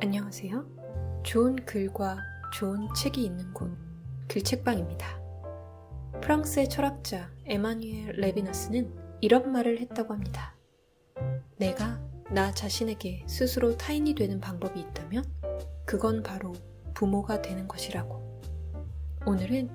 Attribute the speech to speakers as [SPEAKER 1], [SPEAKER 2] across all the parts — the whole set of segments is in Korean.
[SPEAKER 1] 안녕하세요. 좋은 글과 좋은 책이 있는 곳, 글책방입니다. 프랑스의 철학자 에마뉘엘 레비나스는 이런 말을 했다고 합니다. 내가 나 자신에게 스스로 타인이 되는 방법이 있다면 그건 바로 부모가 되는 것이라고. 오늘은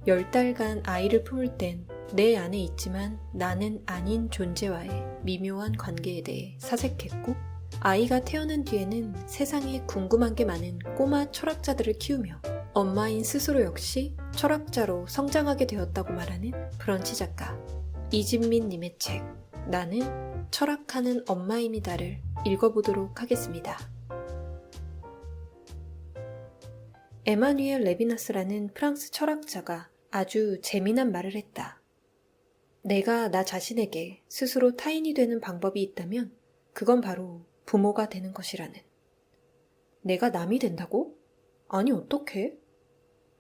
[SPEAKER 1] 10달간 아이를 품을 땐 내 안에 있지만 나는 아닌 존재와의 미묘한 관계에 대해 사색했고, 아이가 태어난 뒤에는 세상에 궁금한 게 많은 꼬마 철학자들을 키우며 엄마인 스스로 역시 철학자로 성장하게 되었다고 말하는 브런치 작가 이진민 님의 책 나는 철학하는 엄마입니다를 읽어보도록 하겠습니다. 에마뉘엘 레비나스라는 프랑스 철학자가 아주 재미난 말을 했다. 내가 나 자신에게 스스로 타인이 되는 방법이 있다면 그건 바로 부모가 되는 것이라는. 내가 남이 된다고? 아니 어떡해?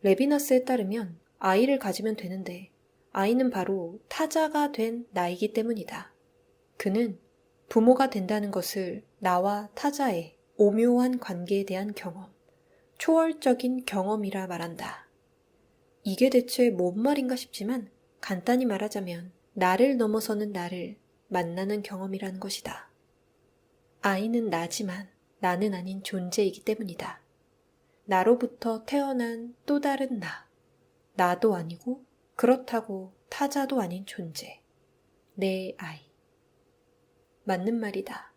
[SPEAKER 1] 레비나스에 따르면 아이를 가지면 되는데 아이는 바로 타자가 된 나이기 때문이다. 그는 부모가 된다는 것을 나와 타자의 오묘한 관계에 대한 경험, 초월적인 경험이라 말한다. 이게 대체 뭔 말인가 싶지만 간단히 말하자면 나를 넘어서는 나를 만나는 경험이라는 것이다. 아이는 나지만 나는 아닌 존재이기 때문이다. 나로부터 태어난 또 다른 나. 나도 아니고 그렇다고 타자도 아닌 존재. 내 아이. 맞는 말이다.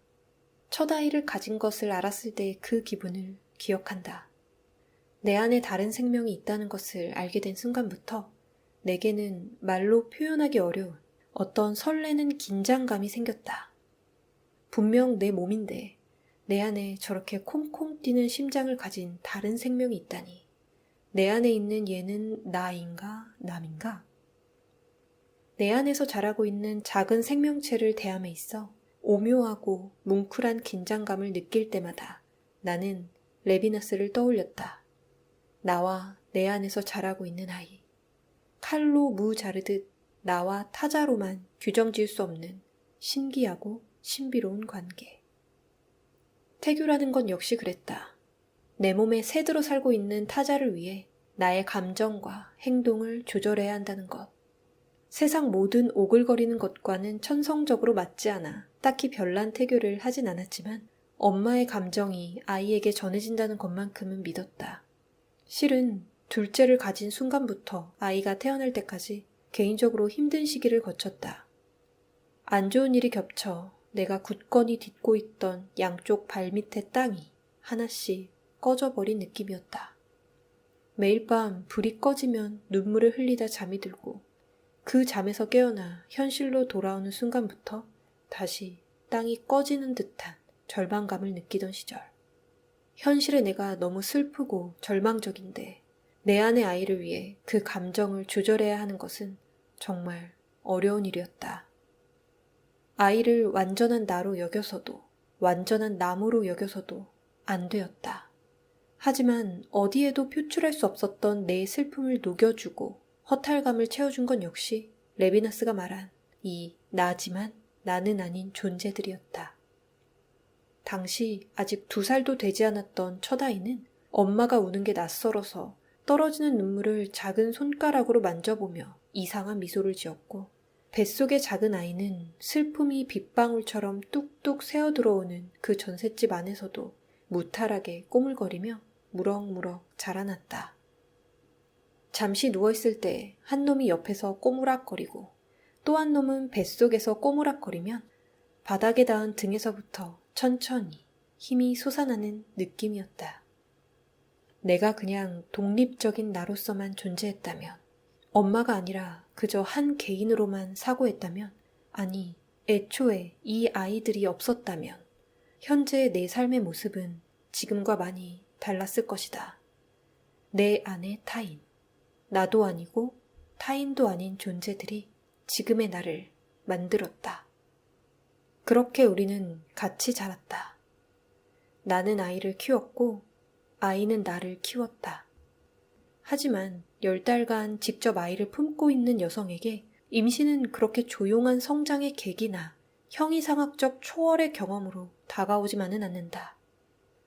[SPEAKER 1] 첫 아이를 가진 것을 알았을 때의 그 기분을 기억한다. 내 안에 다른 생명이 있다는 것을 알게 된 순간부터 내게는 말로 표현하기 어려운 어떤 설레는 긴장감이 생겼다. 분명 내 몸인데 내 안에 저렇게 콩콩 뛰는 심장을 가진 다른 생명이 있다니. 내 안에 있는 얘는 나인가 남인가? 내 안에서 자라고 있는 작은 생명체를 대함에 있어 오묘하고 뭉클한 긴장감을 느낄 때마다 나는 레비나스를 떠올렸다. 나와 내 안에서 자라고 있는 아이. 칼로 무 자르듯 나와 타자로만 규정 지을 수 없는 신기하고 신비로운 관계. 태교라는 건 역시 그랬다. 내 몸에 새들어 살고 있는 타자를 위해 나의 감정과 행동을 조절해야 한다는 것. 세상 모든 오글거리는 것과는 천성적으로 맞지 않아 딱히 별난 태교를 하진 않았지만 엄마의 감정이 아이에게 전해진다는 것만큼은 믿었다. 실은 둘째를 가진 순간부터 아이가 태어날 때까지 개인적으로 힘든 시기를 거쳤다. 안 좋은 일이 겹쳐 내가 굳건히 딛고 있던 양쪽 발밑의 땅이 하나씩 꺼져버린 느낌이었다. 매일 밤 불이 꺼지면 눈물을 흘리다 잠이 들고 그 잠에서 깨어나 현실로 돌아오는 순간부터 다시 땅이 꺼지는 듯한 절망감을 느끼던 시절. 현실의 내가 너무 슬프고 절망적인데 내 안의 아이를 위해 그 감정을 조절해야 하는 것은 정말 어려운 일이었다. 아이를 완전한 나로 여겨서도 완전한 남으로 여겨서도 안 되었다. 하지만 어디에도 표출할 수 없었던 내 슬픔을 녹여주고 허탈감을 채워준 건 역시 레비나스가 말한 이 나지만 나는 아닌 존재들이었다. 당시 아직 2살도 되지 않았던 첫 아이는 엄마가 우는 게 낯설어서 떨어지는 눈물을 작은 손가락으로 만져보며 이상한 미소를 지었고, 뱃속의 작은 아이는 슬픔이 빗방울처럼 뚝뚝 새어들어오는 그 전셋집 안에서도 무탈하게 꼬물거리며 무럭무럭 자라났다. 잠시 누워있을 때 한 놈이 옆에서 꼬무락거리고 또 한 놈은 뱃속에서 꼬무락거리면 바닥에 닿은 등에서부터 천천히 힘이 솟아나는 느낌이었다. 내가 그냥 독립적인 나로서만 존재했다면, 엄마가 아니라 그저 한 개인으로만 사고했다면, 아니 애초에 이 아이들이 없었다면 현재의 내 삶의 모습은 지금과 많이 달랐을 것이다. 내 안의 타인, 나도 아니고 타인도 아닌 존재들이 지금의 나를 만들었다. 그렇게 우리는 같이 자랐다. 나는 아이를 키웠고 아이는 나를 키웠다. 하지만 10달간 직접 아이를 품고 있는 여성에게 임신은 그렇게 조용한 성장의 계기나 형이상학적 초월의 경험으로 다가오지만은 않는다.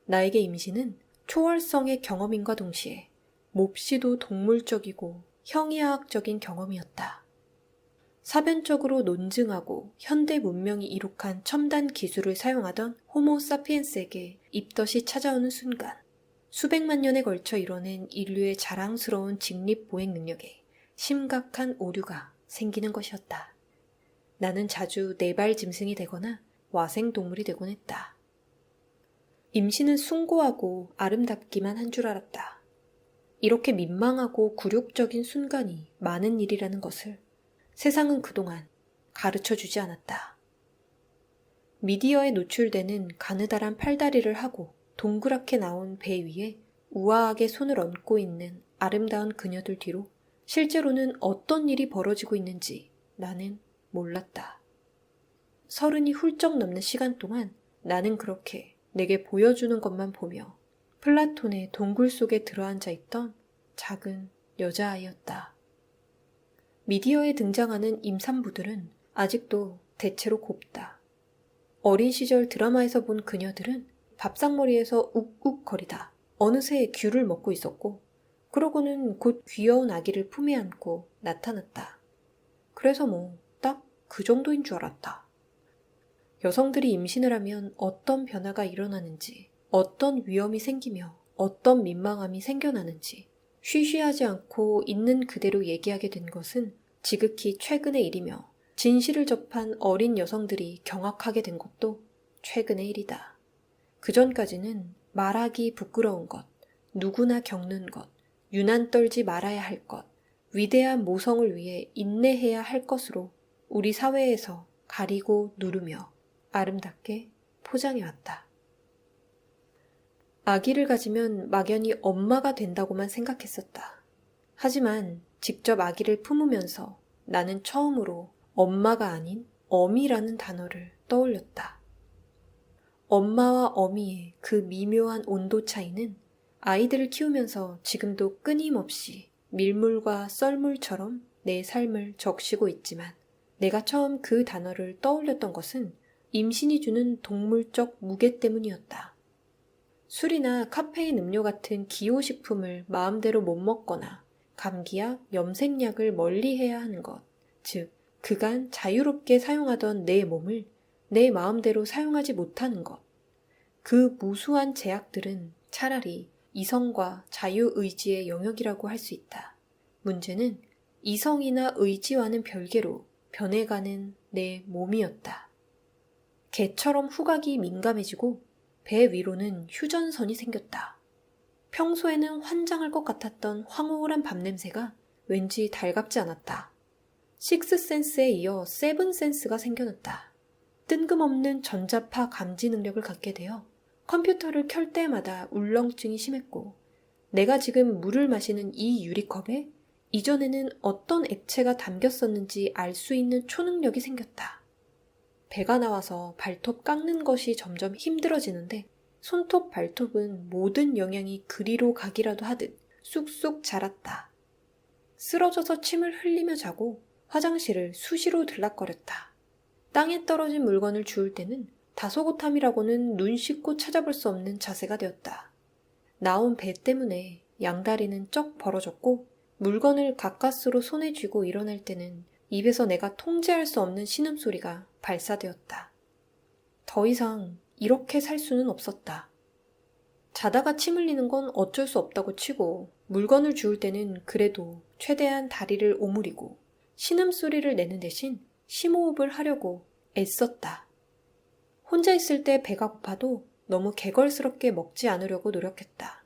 [SPEAKER 1] 나에게 임신은 초월성의 경험인과 동시에 몹시도 동물적이고 형이하학적인 경험이었다. 사변적으로 논증하고 현대 문명이 이룩한 첨단 기술을 사용하던 호모 사피엔스에게 입덧이 찾아오는 순간 수백만 년에 걸쳐 이뤄낸 인류의 자랑스러운 직립보행 능력에 심각한 오류가 생기는 것이었다. 나는 자주 네발 짐승이 되거나 와생동물이 되곤 했다. 임신은 숭고하고 아름답기만 한 줄 알았다. 이렇게 민망하고 굴욕적인 순간이 많은 일이라는 것을 세상은 그동안 가르쳐주지 않았다. 미디어에 노출되는 가느다란 팔다리를 하고 동그랗게 나온 배 위에 우아하게 손을 얹고 있는 아름다운 그녀들 뒤로 실제로는 어떤 일이 벌어지고 있는지 나는 몰랐다. 30이 훌쩍 넘는 시간 동안 나는 그렇게 내게 보여주는 것만 보며 플라톤의 동굴 속에 들어앉아 있던 작은 여자아이였다. 미디어에 등장하는 임산부들은 아직도 대체로 곱다. 어린 시절 드라마에서 본 그녀들은 밥상머리에서 욱욱거리다 어느새 귤을 먹고 있었고 그러고는 곧 귀여운 아기를 품에 안고 나타났다. 그래서 뭐 딱 그 정도인 줄 알았다. 여성들이 임신을 하면 어떤 변화가 일어나는지, 어떤 위험이 생기며 어떤 민망함이 생겨나는지 쉬쉬하지 않고 있는 그대로 얘기하게 된 것은 지극히 최근의 일이며 진실을 접한 어린 여성들이 경악하게 된 것도 최근의 일이다. 그전까지는 말하기 부끄러운 것, 누구나 겪는 것, 유난 떨지 말아야 할 것, 위대한 모성을 위해 인내해야 할 것으로 우리 사회에서 가리고 누르며 아름답게 포장해왔다. 아기를 가지면 막연히 엄마가 된다고만 생각했었다. 하지만 직접 아기를 품으면서 나는 처음으로 엄마가 아닌 어미라는 단어를 떠올렸다. 엄마와 어미의 그 미묘한 온도 차이는 아이들을 키우면서 지금도 끊임없이 밀물과 썰물처럼 내 삶을 적시고 있지만 내가 처음 그 단어를 떠올렸던 것은 임신이 주는 동물적 무게 때문이었다. 술이나 카페인 음료 같은 기호식품을 마음대로 못 먹거나 감기약, 염색약을 멀리해야 하는 것, 즉 그간 자유롭게 사용하던 내 몸을 내 마음대로 사용하지 못하는 것. 그 무수한 제약들은 차라리 이성과 자유의지의 영역이라고 할 수 있다. 문제는 이성이나 의지와는 별개로 변해가는 내 몸이었다. 개처럼 후각이 민감해지고 배 위로는 휴전선이 생겼다. 평소에는 환장할 것 같았던 황홀한 밤냄새가 왠지 달갑지 않았다. 식스센스에 이어 세븐센스가 생겨났다. 뜬금없는 전자파 감지 능력을 갖게 되어 컴퓨터를 켤 때마다 울렁증이 심했고 내가 지금 물을 마시는 이 유리컵에 이전에는 어떤 액체가 담겼었는지 알 수 있는 초능력이 생겼다. 배가 나와서 발톱 깎는 것이 점점 힘들어지는데 손톱 발톱은 모든 영양이 그리로 가기라도 하듯 쑥쑥 자랐다. 쓰러져서 침을 흘리며 자고 화장실을 수시로 들락거렸다. 땅에 떨어진 물건을 주울 때는 다소곳함이라고는 눈 씻고 찾아볼 수 없는 자세가 되었다. 나온 배 때문에 양다리는 쩍 벌어졌고 물건을 가까스로 손에 쥐고 일어날 때는 입에서 내가 통제할 수 없는 신음소리가 발사되었다. 더 이상 이렇게 살 수는 없었다. 자다가 침 흘리는 건 어쩔 수 없다고 치고 물건을 주울 때는 그래도 최대한 다리를 오므리고 신음소리를 내는 대신 심호흡을 하려고 애썼다. 혼자 있을 때 배가 고파도 너무 개걸스럽게 먹지 않으려고 노력했다.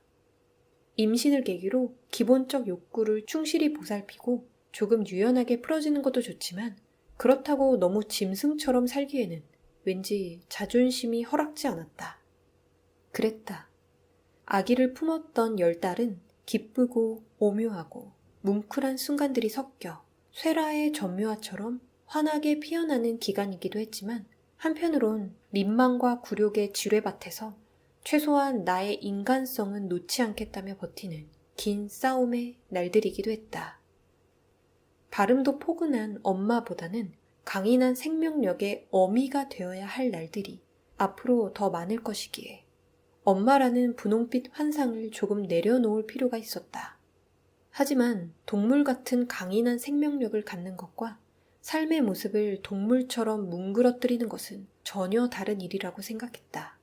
[SPEAKER 1] 임신을 계기로 기본적 욕구를 충실히 보살피고 조금 유연하게 풀어지는 것도 좋지만 그렇다고 너무 짐승처럼 살기에는 왠지 자존심이 허락지 않았다. 그랬다. 아기를 품었던 10달은 기쁘고 오묘하고 뭉클한 순간들이 섞여 쇠라의 전묘화처럼 환하게 피어나는 기간이기도 했지만 한편으론 민망과 굴욕의 지뢰밭에서 최소한 나의 인간성은 놓지 않겠다며 버티는 긴 싸움의 날들이기도 했다. 발음도 포근한 엄마보다는 강인한 생명력의 어미가 되어야 할 날들이 앞으로 더 많을 것이기에 엄마라는 분홍빛 환상을 조금 내려놓을 필요가 있었다. 하지만 동물 같은 강인한 생명력을 갖는 것과 삶의 모습을 동물처럼 뭉그러뜨리는 것은 전혀 다른 일이라고 생각했다.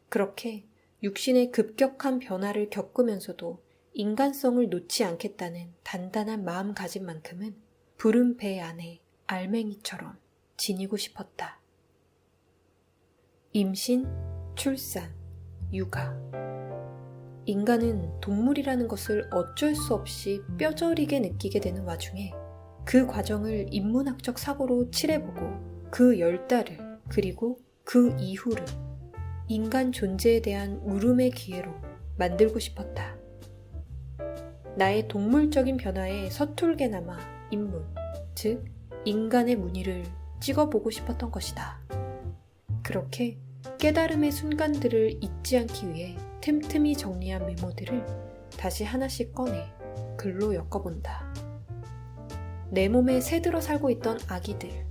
[SPEAKER 1] 그렇게 육신의 급격한 변화를 겪으면서도 인간성을 놓지 않겠다는 단단한 마음가짐만큼은 부른 배 안에 알맹이처럼 지니고 싶었다. 임신, 출산, 육아. 인간은 동물이라는 것을 어쩔 수 없이 뼈저리게 느끼게 되는 와중에 그 과정을 인문학적 사고로 칠해보고 그 10달을 그리고 그 이후를 인간 존재에 대한 울음의 기회로 만들고 싶었다. 나의 동물적인 변화에 서툴게나마 인문, 즉 인간의 무늬를 찍어보고 싶었던 것이다. 그렇게 깨달음의 순간들을 잊지 않기 위해 틈틈이 정리한 메모들을 다시 하나씩 꺼내 글로 엮어본다. 내 몸에 새들어 살고 있던 아기들,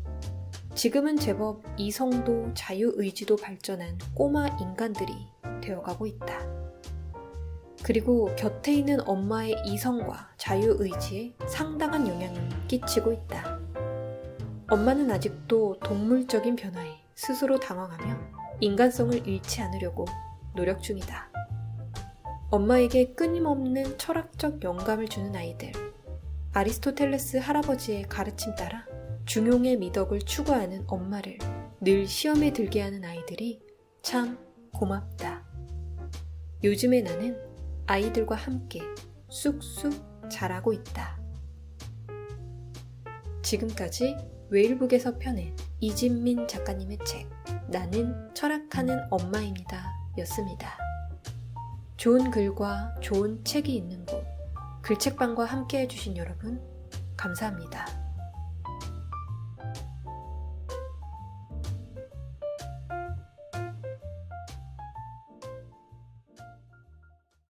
[SPEAKER 1] 지금은 제법 이성도 자유의지도 발전한 꼬마 인간들이 되어가고 있다. 그리고 곁에 있는 엄마의 이성과 자유의지에 상당한 영향을 끼치고 있다. 엄마는 아직도 동물적인 변화에 스스로 당황하며 인간성을 잃지 않으려고 노력 중이다. 엄마에게 끊임없는 철학적 영감을 주는 아이들, 아리스토텔레스 할아버지의 가르침 따라 중용의 미덕을 추구하는 엄마를 늘 시험에 들게 하는 아이들이 참 고맙다. 요즘에 나는 아이들과 함께 쑥쑥 자라고 있다. 지금까지 웨일북에서 펴낸 이진민 작가님의 책 나는 철학하는 엄마입니다 였습니다. 좋은 글과 좋은 책이 있는 곳 글책방과 함께 해주신 여러분 감사합니다.